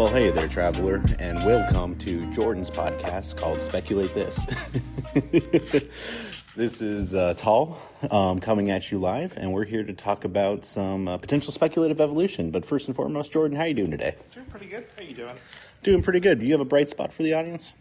Well, hey there, traveler, and welcome to Jordan's podcast called Speculate This. This is Tal coming at you live, and we're here to talk about some potential speculative evolution. But first and foremost, Jordan, how are you doing today? Doing pretty good. How you doing? Doing pretty good. Do you have a bright spot for the audience?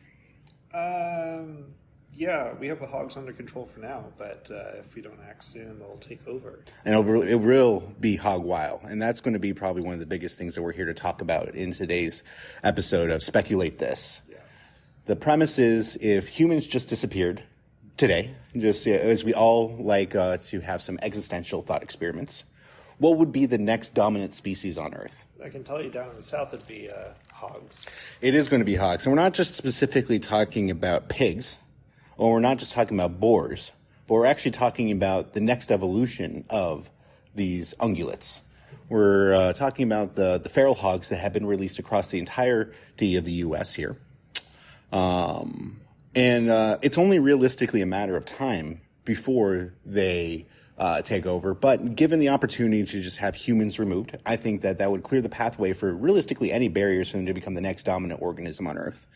Yeah, we have the hogs under control for now, but if we don't act soon, they'll take over. And it will be Hog Wild, and that's going to be probably one of the biggest things that we're here to talk about in today's episode of Speculate This. Yes. The premise is, if humans just disappeared today, just as we all like to have some existential thought experiments, what would be the next dominant species on Earth? I can tell you down in the south it'd be hogs. It is going to be hogs, and we're not just specifically talking about pigs, or we're not just talking about boars, but we're actually talking about the next evolution of these ungulates. We're talking about the feral hogs that have been released across the entirety of the U.S. here. And it's only realistically a matter of time before they take over. But given the opportunity to just have humans removed, I think that would clear the pathway for realistically any barriers for them to become the next dominant organism on Earth.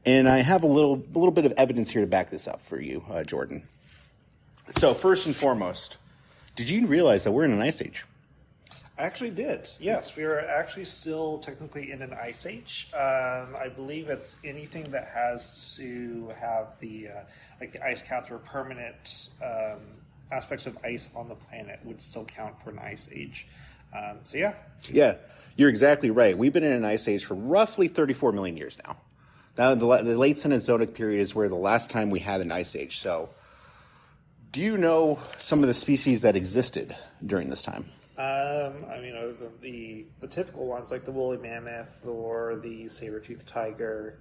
And I have a little bit of evidence here to back this up for you, Jordan. So first and foremost, did you realize that we're in an ice age? I actually did. Yes, we are actually still technically in an ice age. I believe it's anything that has to have the the ice caps or permanent aspects of ice on the planet would still count for an ice age. So yeah. Yeah, you're exactly right. We've been in an ice age for roughly 34 million years now. Now, the late Cenozoic period is where the last time we had an ice age. So, do you know some of the species that existed during this time? I mean, the typical ones like the woolly mammoth or the saber-toothed tiger.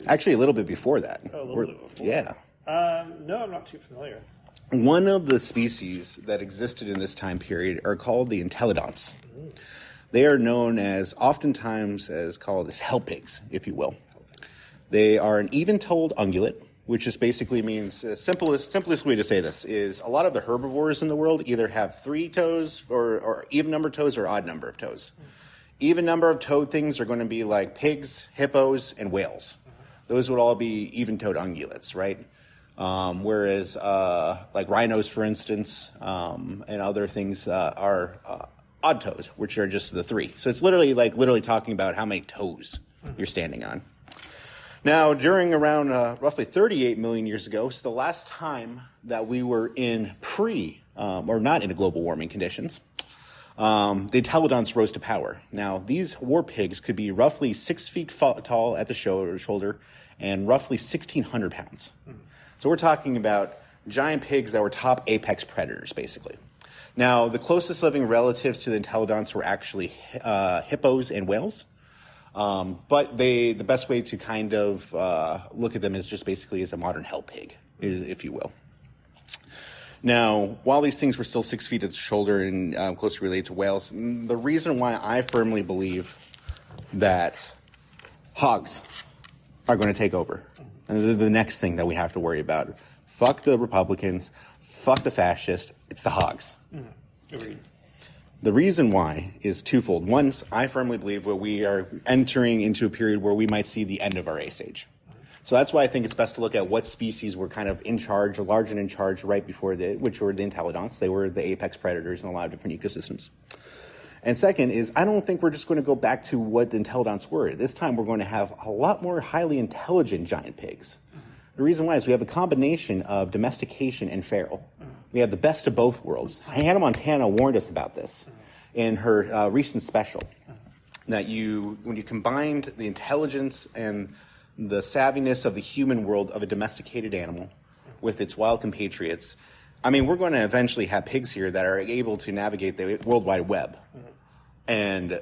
Actually, a little bit before that. Oh, a little bit before. Yeah. No, I'm not too familiar. One of the species that existed in this time period are called the entelodonts. Mm. They are known as, oftentimes, as called as hell pigs, if you will. They are an even-toed ungulate, which just basically means, simplest way to say this is a lot of the herbivores in the world either have 3 toes or even number of toes or odd number of toes. Even number of toed things are going to be like pigs, hippos, and whales. Those would all be even-toed ungulates, right? Whereas like rhinos, for instance, and other things are odd toes, which are just the 3. So it's literally talking about how many toes you're standing on. Now, during around roughly 38 million years ago, so the last time that we were in or not in global warming conditions, the entelodonts rose to power. Now, these war pigs could be roughly 6 feet tall at the shoulder and roughly 1,600 pounds. So we're talking about giant pigs that were top apex predators, basically. Now, the closest living relatives to the entelodonts were actually hippos and whales. But the best way to kind of look at them is just basically as a modern hell pig, if you will. Now, while these things were still 6 feet at the shoulder and closely related to whales, the reason why I firmly believe that hogs are going to take over, and they're the next thing that we have to worry about. Fuck the Republicans, fuck the fascists, it's the hogs. Agreed. The reason why is twofold. One, I firmly believe that we are entering into a period where we might see the end of our ice age. So that's why I think it's best to look at what species were kind of in charge, or large and in charge right before which were the entelodonts. They were the apex predators in a lot of different ecosystems. And second is, I don't think we're just going to go back to what the entelodonts were. This time we're going to have a lot more highly intelligent giant pigs. The reason why is we have a combination of domestication and feral. We have the best of both worlds. Hannah Montana warned us about this in her recent special, that when you combined the intelligence and the savviness of the human world of a domesticated animal with its wild compatriots, I mean, we're going to eventually have pigs here that are able to navigate the World Wide Web and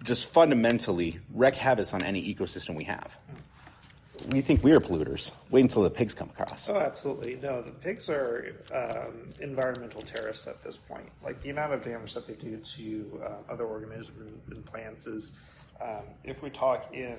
just fundamentally wreak havoc on any ecosystem we have. We think we are polluters. Wait until the pigs come across. Oh, absolutely. No, the pigs are environmental terrorists at this point. Like, the amount of damage that they do to other organisms and plants is If we talk in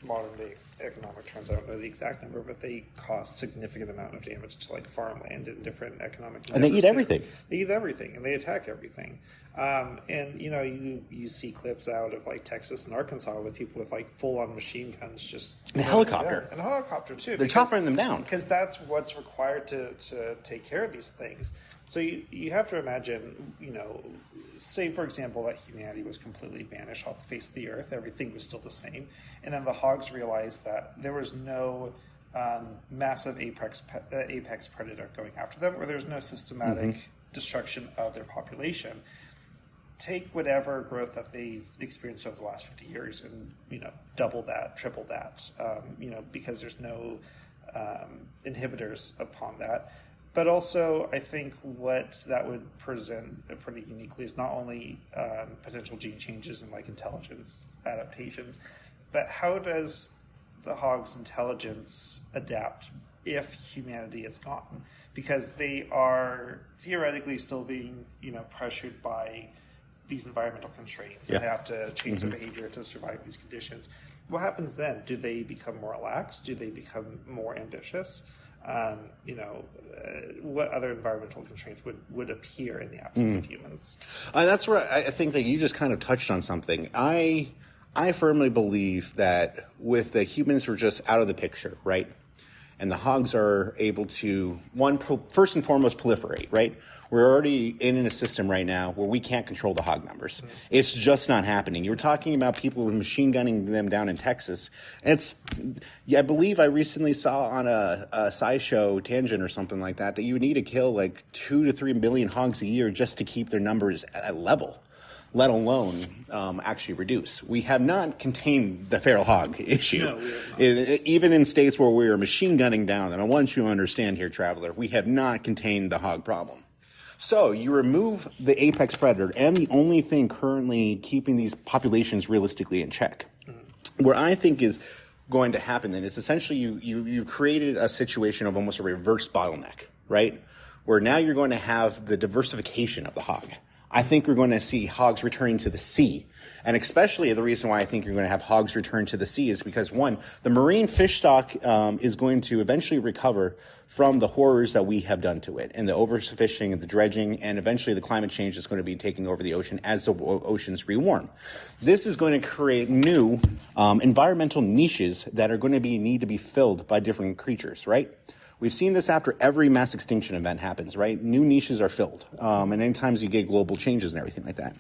modern day economic terms, I don't know the exact number, but they cause significant amount of damage to like farmland and different economic. And they eat everything. They eat everything, and they attack everything. And you see clips out of like Texas and Arkansas with people with like full on machine guns just and a helicopter. And a helicopter too. They're chopping them down because that's what's required to take care of these things. So you have to imagine, say for example that humanity was completely vanished off the face of the earth, everything was still the same, and then the hogs realized that there was no massive apex predator going after them, or there's no systematic destruction of their population. Take whatever growth that they've experienced over the last 50 years and double that, triple that, because there's no inhibitors upon that. But also, I think what that would present pretty uniquely is not only potential gene changes and like intelligence adaptations, but how does the hog's intelligence adapt if humanity is gone? Because they are theoretically still being, pressured by these environmental constraints. Yeah. And they have to change their behavior to survive these conditions. What happens then? Do they become more lax? Do they become more ambitious? What other environmental constraints would appear in the absence of humans? That's where I think that you just kind of touched on something. I firmly believe that with the humans who are just out of the picture, right? And the hogs are able to, first and foremost, proliferate, right? We're already in a system right now where we can't control the hog numbers. It's just not happening. You were talking about people with machine gunning them down in Texas. I believe I recently saw on a SciShow tangent or something like that you would need to kill like 2 to 3 million hogs a year just to keep their numbers at level, let alone actually reduce. We have not contained the feral hog issue. No, even in states where we are machine gunning down them. I want you to understand here, traveler, we have not contained the hog problem. So you remove the apex predator and the only thing currently keeping these populations realistically in check. Where I think is going to happen then is essentially you've created a situation of almost a reverse bottleneck, right? Where now you're going to have the diversification of the hog. I think we're going to see hogs returning to the sea. And especially the reason why I think you're going to have hogs return to the sea is because, one, the marine fish stock is going to eventually recover from the horrors that we have done to it, and the overfishing and the dredging, and eventually the climate change is going to be taking over the ocean as the oceans rewarm. This is going to create new environmental niches that are going to need to be filled by different creatures, right? We've seen this after every mass extinction event happens, right? New niches are filled, and anytime you get global changes and everything like that.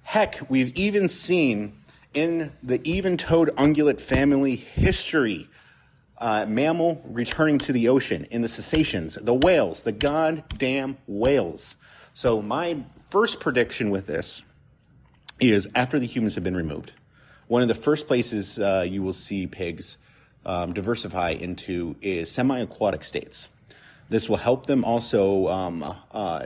Heck, we've even seen in the even-toed ungulate family history, mammal returning to the ocean, in the cetaceans, the whales, the goddamn whales. So my first prediction with this is after the humans have been removed, one of the first places you will see pigs diversify into is semi-aquatic states. This will help them also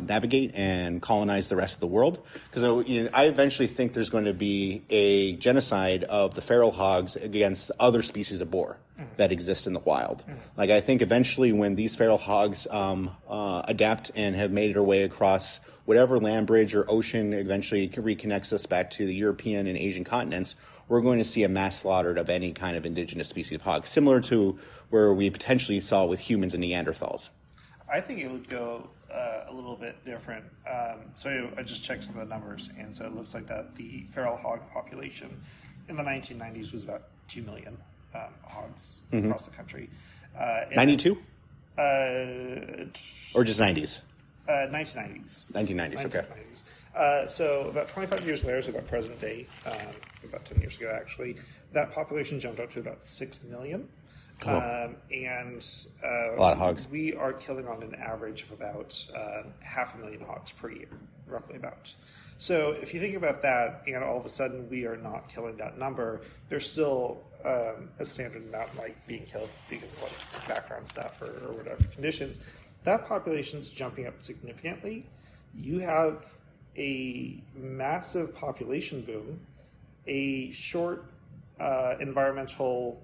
navigate and colonize the rest of the world. Because I eventually think there's going to be a genocide of the feral hogs against other species of boar that exist in the wild. Like I think eventually when these feral hogs adapt and have made their way across whatever land bridge or ocean eventually reconnects us back to the European and Asian continents, we're going to see a mass slaughter of any kind of indigenous species of hog, similar to where we potentially saw with humans and Neanderthals. I think it would go a little bit different. So I just checked some of the numbers, and so it looks like that the feral hog population in the 1990s was about 2 million hogs across the country. 92? Or just 90s? 1990s. 1990s, okay. 1990s. So about 25 years later, so about present day, about 10 years ago actually, that population jumped up to about 6 million. Cool. And a lot of hogs. We are killing on an average of about 500,000 hogs per year, roughly about. So if you think about that, and all of a sudden we are not killing that number, there's still a standard amount like being killed because of like background stuff or whatever conditions. That population is jumping up significantly. You have a massive population boom, a short environmental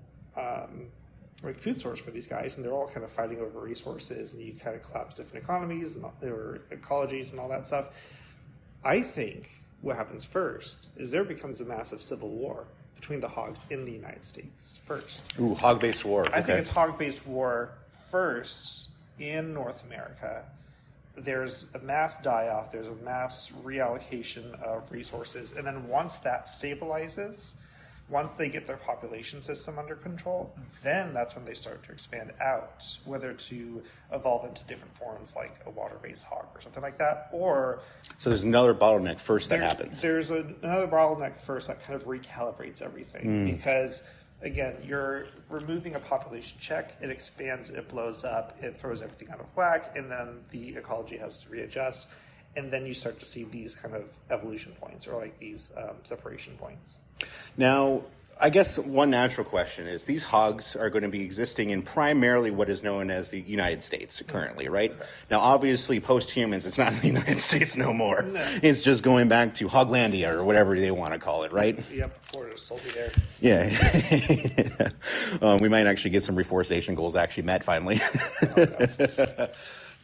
like food source for these guys, and they're all kind of fighting over resources, and you kind of collapse different economies and or ecologies and all that stuff. I think what happens first is there becomes a massive civil war between the hogs in the United States first. Ooh, hog-based war. I think it's hog-based war first in North America. There's a mass die-off, there's a mass reallocation of resources, and then once that stabilizes, once they get their population system under control, then that's when they start to expand out, whether to evolve into different forms like a water-based hog or something like that, or... So there's another bottleneck first that happens. There's another bottleneck first that kind of recalibrates everything, because, again, you're removing a population check, it expands, it blows up, it throws everything out of whack, and then the ecology has to readjust, and then you start to see these kind of evolution points, or like these separation points. Now, I guess one natural question is these hogs are going to be existing in primarily what is known as the United States currently, right? Okay. Now, obviously, post-humans, it's not in the United States no more. No. It's just going back to Hoglandia or whatever they want to call it, right? Yep, Florida's salty there. Yeah. We might actually get some reforestation goals actually met finally.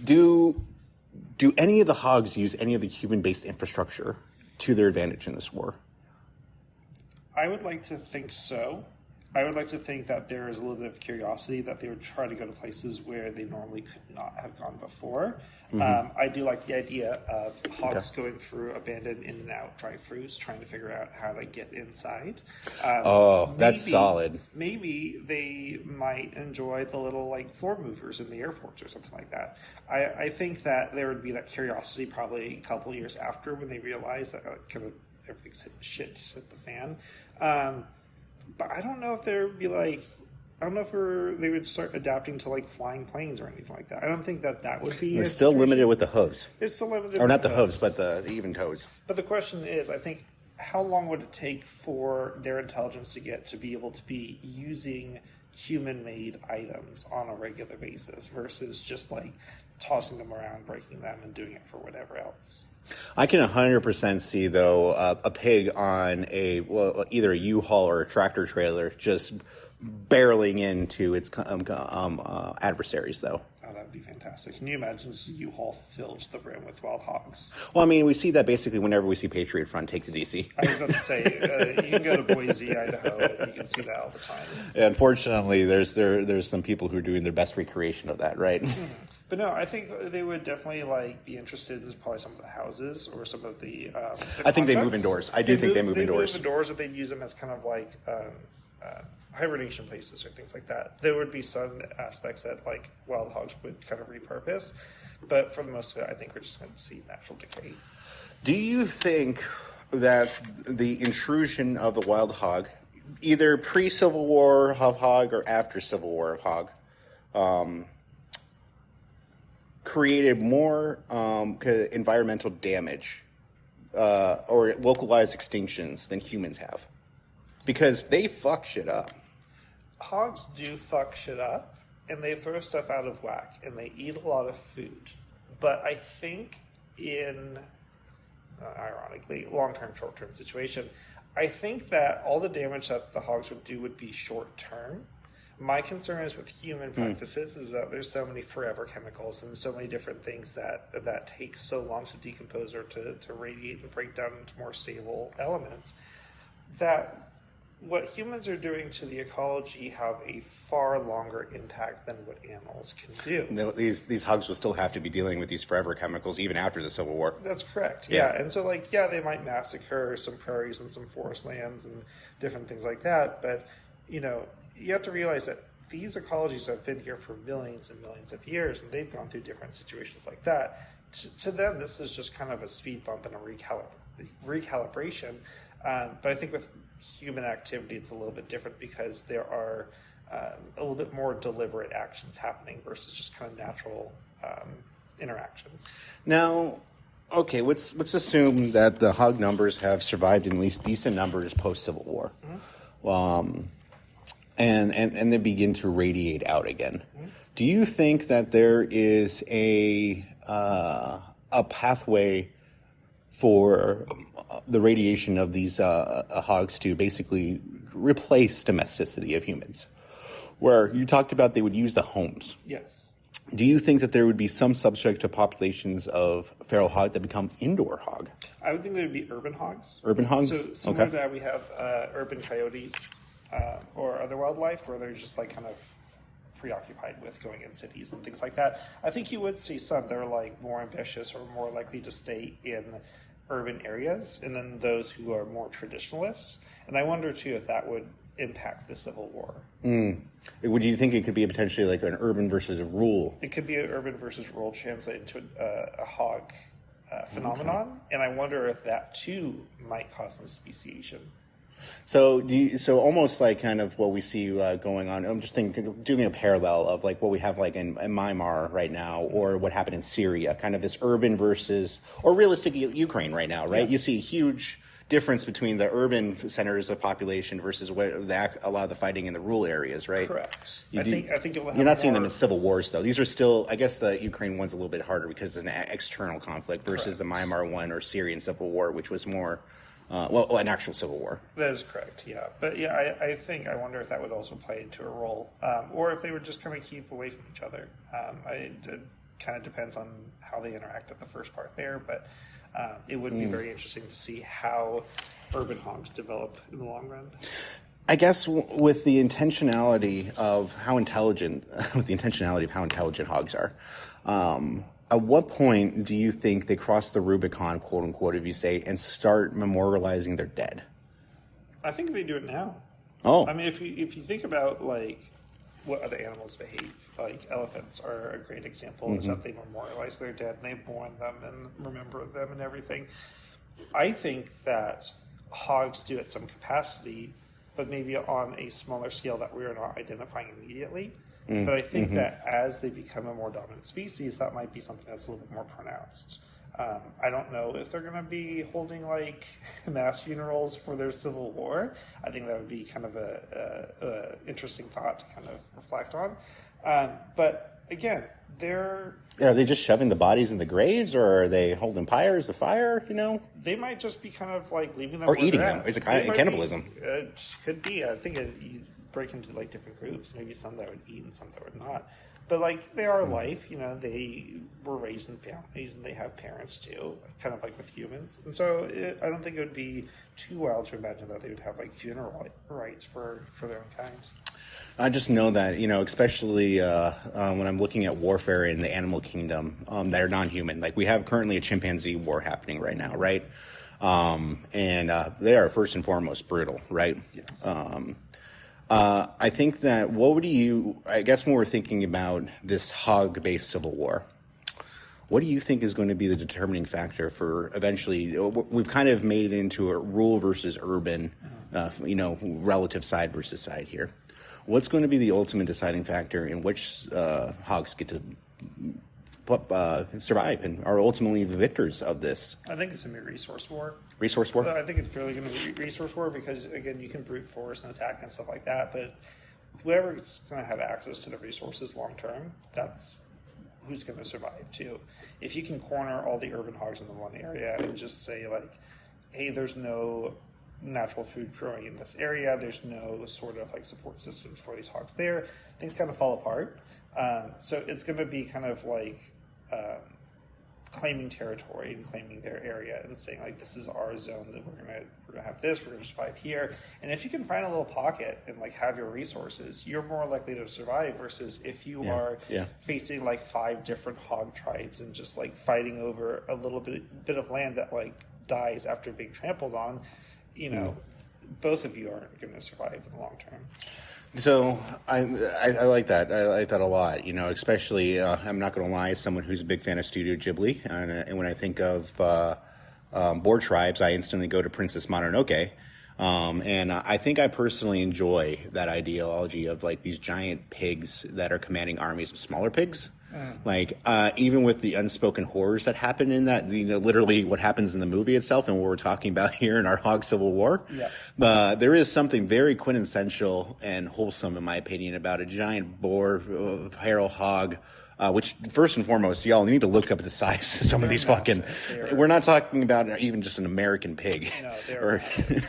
Do any of the hogs use any of the human-based infrastructure to their advantage in this war? I would like to think so. I would like to think that there is a little bit of curiosity that they would try to go to places where they normally could not have gone before. I do like the idea of hogs going through abandoned in and out drive-thrus, trying to figure out how to get inside. That's solid. Maybe they might enjoy the little like floor movers in the airports or something like that. I think that there would be that curiosity probably a couple years after when they realize that kind of everything's hit the fan. But I don't know if there would be like, I don't know if they would start adapting to like flying planes or anything like that. I don't think that would be. It's still limited with the hooves. It's still limited, or not the hooves, but the even toes. But the question is, I think, how long would it take for their intelligence to get to be able to be using human-made items on a regular basis versus just like tossing them around, breaking them, and doing it for whatever else. I can 100% see, though, a pig on either a U-Haul or a tractor trailer just barreling into its adversaries, though. Oh, that would be fantastic. Can you imagine just a U-Haul filled to the brim with wild hogs? Well, I mean, we see that basically whenever we see Patriot Front take to D.C. I was about to say, you can go to Boise, Idaho, and you can see that all the time. Unfortunately, there's some people who are doing their best recreation of that, right? But no, I think they would definitely like be interested in probably some of the houses or some of the. I think they move indoors. I do think they move indoors. They move indoors, or they'd use them as kind of like hibernation places or things like that. There would be some aspects that like wild hogs would kind of repurpose, but for the most of it, I think we're just going to see natural decay. Do you think that the intrusion of the wild hog, either pre-Civil War of hog or after Civil War of hog, created more environmental damage or localized extinctions than humans have? Because they fuck shit up. Hogs do fuck shit up, and they throw stuff out of whack, and they eat a lot of food. But I think in, ironically, long-term, short-term situation, I think that all the damage that the hogs would do would be short-term. My concern is with human practices is that there's so many forever chemicals and so many different things that take so long to decompose or to radiate and break down into more stable elements that what humans are doing to the ecology have a far longer impact than what animals can do. These hogs will still have to be dealing with these forever chemicals even after the Civil War. That's correct. Yeah. And so they might massacre some prairies and some forest lands and different things like that. But, you have to realize that these ecologies have been here for millions and millions of years, and they've gone through different situations like that. To them, this is just kind of a speed bump and a recalibration. But I think with human activity, it's a little bit different because there are a little bit more deliberate actions happening versus just kind of natural interactions. Now, okay, let's assume that the hog numbers have survived in at least decent numbers post-Civil War. Mm-hmm. And they begin to radiate out again. Mm-hmm. Do you think that there is a pathway for the radiation of these hogs to basically replace domesticity of humans? Where you talked about they would use the homes. Yes. Do you think that there would be some subject to populations of feral hog that become indoor hog? I would think they would be urban hogs. Urban hogs? So similar to that, we have urban coyotes or other wildlife where they're just like kind of preoccupied with going in cities and things like that. I think you would see some that are like more ambitious or more likely to stay in urban areas, and then those who are more traditionalists. And I wonder too if that would impact the Civil War. Would you think it could be potentially like an urban versus a rural? It could be an urban versus rural translate into a hog phenomenon, and I wonder if that too might cause some speciation. So, so almost like kind of what we see going on. I'm just thinking, doing a parallel of like what we have like in Myanmar right now, or what happened in Syria. Kind of this urban versus, or realistic Ukraine right now, right? Yeah. You see a huge difference between the urban centers of population versus what a lot of the fighting in the rural areas, right? Correct. I think you're not seeing them in civil wars though. These are still, I guess, the Ukraine one's a little bit harder because it's an external conflict versus the Myanmar one or Syrian civil war, which was more. An actual civil war. That is correct, yeah. But yeah, I wonder if that would also play into a role, or if they would just kind of keep away from each other. It kind of depends on how they interact at the first part there, but it would be very interesting to see how urban hogs develop in the long run. I guess with the intentionality of how intelligent hogs are. At what point do you think they cross the Rubicon, quote unquote, if you say, and start memorializing their dead? I think they do it now. Oh, I mean, if you think about like what other animals behave, like elephants are a great example. Is that they memorialize their dead and they mourn them and remember them and everything. I think that hogs do at some capacity, but maybe on a smaller scale that we are not identifying immediately. But I think that as they become a more dominant species, that might be something that's a little bit more pronounced. I don't know if they're going to be holding like mass funerals for their civil war. I think that would be kind of a interesting thought to kind of reflect on. But again, are they just shoving the bodies in the graves, or are they holding pyres of fire? They might just be kind of like leaving them or eating them. Is it kind of cannibalism? Could be. I think you break into like different groups. Maybe some that would eat and some that would not. But like they are life, they were raised in families and they have parents too, kind of like with humans. And so I don't think it would be too wild to imagine that they would have like funeral rites for their own kind. I just know that, especially when I'm looking at warfare in the animal kingdom that are non-human. Like we have currently a chimpanzee war happening right now, right? And they are first and foremost brutal, right? Yes. I think that I guess when we're thinking about this hog-based civil war, what do you think is going to be the determining factor for eventually, we've kind of made it into a rural versus urban, relative side versus side here. What's going to be the ultimate deciding factor in which hogs get to survive and are ultimately the victors of this? I think it's going to be a resource war. Resource war? I think it's purely going to be resource war because, again, you can brute force and attack and stuff like that, but whoever's going to have access to the resources long term, that's who's going to survive too. If you can corner all the urban hogs in the one area and just say like, hey, there's no natural food growing in this area, there's no sort of like support systems for these hogs there, things kind of fall apart. So it's going to be kind of like claiming territory and claiming their area and saying like, this is our zone, that we're gonna have this, we're gonna survive here. And if you can find a little pocket and like have your resources, you're more likely to survive versus if you are facing like 5 different hog tribes and just like fighting over a little bit of land that like dies after being trampled on. Both of you aren't going to survive in the long term. So I like that. I like that a lot. Especially I'm not going to lie, as someone who's a big fan of Studio Ghibli, and when I think of boar tribes, I instantly go to Princess Mononoke. And I think I personally enjoy that ideology of like these giant pigs that are commanding armies of smaller pigs. Like even with the unspoken horrors that happen in that, literally what happens in the movie itself and what we're talking about here in our hog civil war, there is something very quintessential and wholesome, in my opinion, about a giant boar, feral hog. Which, first and foremost, y'all need to look up at the size of some of these fucking... We're not talking about even just an American pig. No,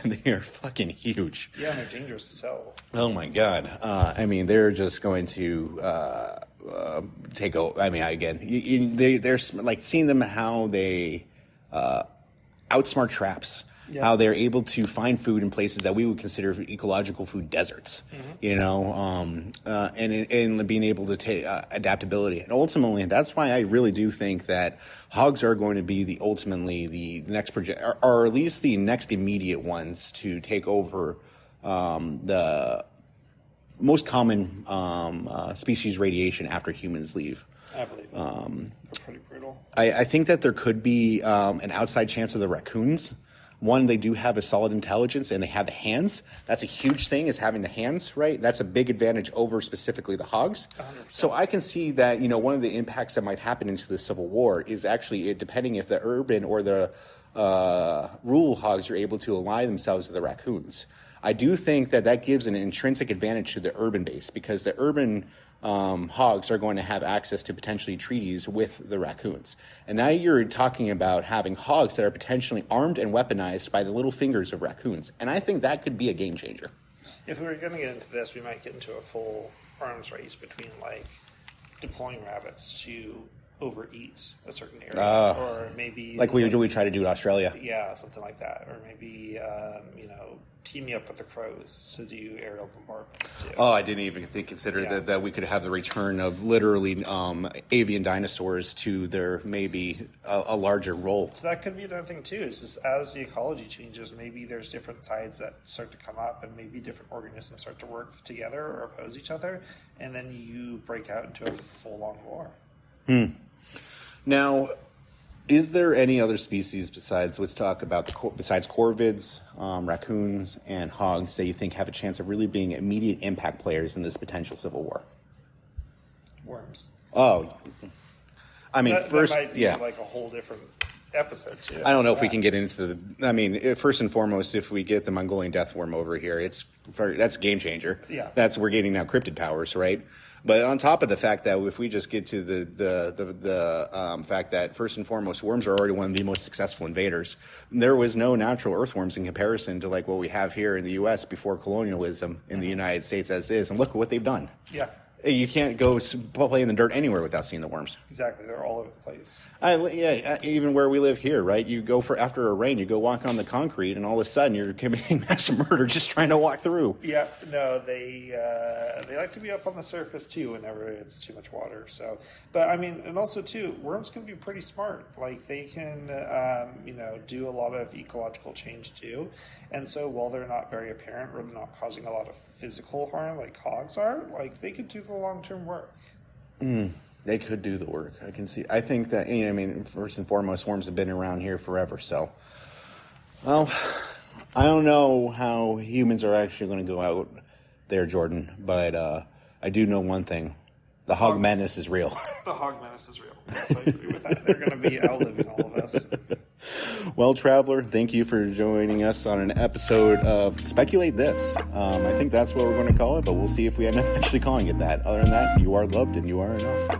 they are fucking huge. Yeah, and they're dangerous to sell. Oh, my God. They're just going to take over. I mean, again, they're like seeing them how they outsmart traps. Yeah. How they're able to find food in places that we would consider ecological food deserts, and being able to take adaptability. And ultimately, that's why I really do think that hogs are going to be the next or at least the next immediate ones to take over the most common species radiation after humans leave. I believe that. They're pretty brutal. I think that there could be an outside chance of the raccoons. One, they do have a solid intelligence and they have the hands. That's a huge thing, is having the hands, right? That's a big advantage over specifically the hogs. 100%. So I can see that, one of the impacts that might happen into the Civil War is actually depending if the urban or the rural hogs are able to ally themselves with the raccoons. I do think that gives an intrinsic advantage to the urban base, because the urban hogs are going to have access to potentially treaties with the raccoons. And now you're talking about having hogs that are potentially armed and weaponized by the little fingers of raccoons. And I think that could be a game changer. If we were going to get into this, we might get into a full arms race between deploying rabbits to overeat a certain area, or maybe like we try to do in Australia. Yeah, something like that, or maybe teaming up with the crows to do aerial bombardments too. Oh, I didn't even consider that we could have the return of literally avian dinosaurs to their maybe a larger role. So that could be another thing too. Is just as the ecology changes, maybe there's different sides that start to come up, and maybe different organisms start to work together or oppose each other, and then you break out into a full-on war. Now, is there any other species besides corvids, raccoons, and hogs that you think have a chance of really being immediate impact players in this potential civil war? Worms. Oh, I mean, that might be like a whole different episode too. I don't know if we can get into first and foremost, if we get the Mongolian death worm over here, that's a game changer. Yeah. We're getting now cryptid powers, right? But on top of the fact that if we just get to the fact that first and foremost, worms are already one of the most successful invaders. There was no natural earthworms in comparison to like what we have here in the U.S. before colonialism in the United States as is, and look at what they've done. Yeah. You can't go play in the dirt anywhere without seeing the worms. Exactly, they're all over the place. Even where we live here, right? You go after a rain, you go walk on the concrete, and all of a sudden you're committing mass murder just trying to walk through. Yeah, no, they like to be up on the surface too whenever it's too much water. So, but I mean, and also too, worms can be pretty smart. Like they can, do a lot of ecological change too. And so while they're not very apparent or they're not causing a lot of physical harm like hogs are, like they could do the long-term work. They could do the work. I can see. I think that, first and foremost, worms have been around here forever. So, well, I don't know how humans are actually going to go out there, Jordan, but I do know one thing. The hog menace is real. The hog menace is real. Yes, I agree with that. They're going to be outliving all of us. Well, Traveler, thank you for joining us on an episode of Speculate This. I think that's what we're going to call it, but we'll see if we end up actually calling it that. Other than that, you are loved and you are enough.